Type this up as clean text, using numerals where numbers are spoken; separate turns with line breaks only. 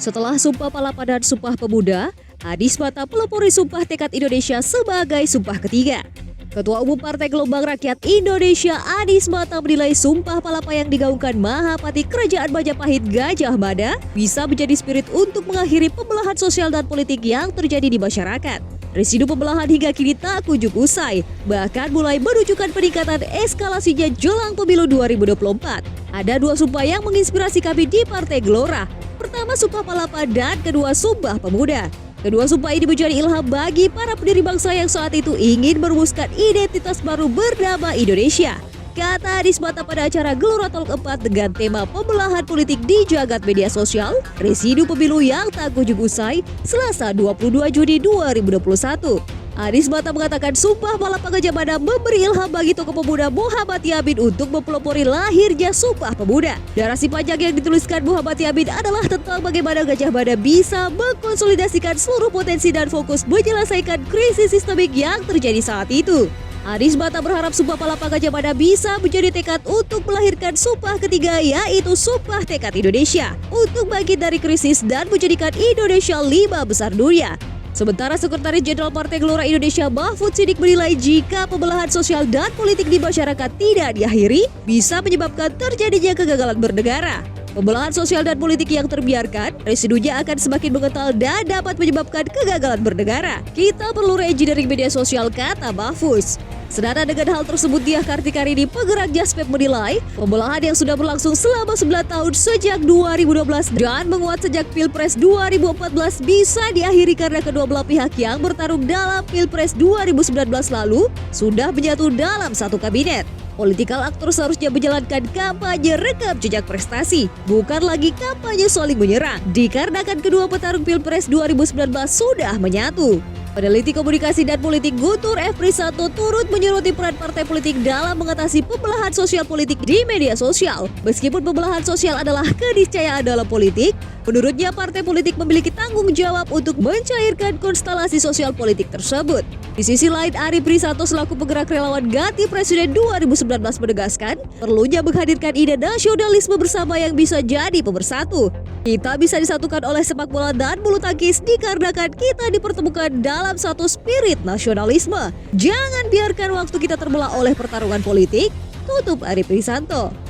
Setelah Sumpah Palapa dan Sumpah Pemuda, Anies Mata pelopori Sumpah Tekad Indonesia sebagai sumpah ketiga. Ketua Umum Partai Gelombang Rakyat Indonesia Anies Mata menilai Sumpah Palapa yang digaungkan Mahapati Kerajaan Majapahit Gajah Mada bisa menjadi spirit untuk mengakhiri pembelahan sosial dan politik yang terjadi di masyarakat. Residu pembelahan hingga kini tak kunjung usai, bahkan mulai menunjukkan peningkatan eskalasinya jelang pemilu 2024. Ada dua sumpah yang menginspirasi kami di Partai Gelora. Pertama Sumpah Palapa dan kedua Sumpah Pemuda. Kedua sumpah ini menjadi ilham bagi para pendiri bangsa yang saat itu ingin merumuskan identitas baru bernama Indonesia. Kata Anies Mata pada acara Gelora Talk 4 dengan tema pembelahan politik di jagat media sosial, residu pemilu yang tak kunjung usai, Selasa 22 Juni 2021. Anies Mata mengatakan Sumpah Palapa Gajah Mada memberi ilham bagi tokoh pemuda Muhammad Yamin untuk mempelopori lahirnya Sumpah Pemuda. Narasi panjang yang dituliskan Muhammad Yamin adalah tentang bagaimana Gajah Mada bisa mengkonsolidasikan seluruh potensi dan fokus menyelesaikan krisis sistemik yang terjadi saat itu. Anies Mata berharap Sumpah Palapa Gajah Mada bisa menjadi tekad untuk melahirkan sumpah ketiga, yaitu Sumpah Tekad Indonesia untuk bangkit dari krisis dan menjadikan Indonesia 5 besar dunia. Sementara Sekretaris Jenderal Partai Gelora Indonesia Mahfud Siddiq menilai jika pembelahan sosial dan politik di masyarakat tidak diakhiri, bisa menyebabkan terjadinya kegagalan bernegara. Pembelahan sosial dan politik yang terbiarkan, residunya akan semakin mengental dan dapat menyebabkan kegagalan bernegara. Kita perlu reengineering media sosial, kata Mahfuz. Senada dengan hal tersebut, Diah Kartikarini, penggerak Jaspep, menilai pembelahan yang sudah berlangsung selama 9 tahun sejak 2012 dan menguat sejak Pilpres 2014 bisa diakhiri karena kedua belah pihak yang bertarung dalam Pilpres 2019 lalu sudah menyatu dalam satu kabinet. Politikal aktor seharusnya menjalankan kampanye rekam jejak prestasi, bukan lagi kampanye saling menyerang, dikarenakan kedua petarung Pilpres 2019 sudah menyatu. Peneliti komunikasi dan politik Guntur F. Prisanto turut menyoroti peran partai politik dalam mengatasi pembelahan sosial politik di media sosial. Meskipun pembelahan sosial adalah keniscayaan dalam politik, menurutnya partai politik memiliki tanggung jawab untuk mencairkan konstelasi sosial politik tersebut. Di sisi lain, Ari Prisanto selaku penggerak relawan ganti Presiden 2019 menegaskan perlunya menghadirkan ide nasionalisme bersama yang bisa jadi pemersatu. Kita bisa disatukan oleh sepak bola dan bulu tangkis dikarenakan kita dipertemukan dalam satu spirit nasionalisme. Jangan biarkan waktu kita terbelah oleh pertarungan politik, tutup Ari Prisanto.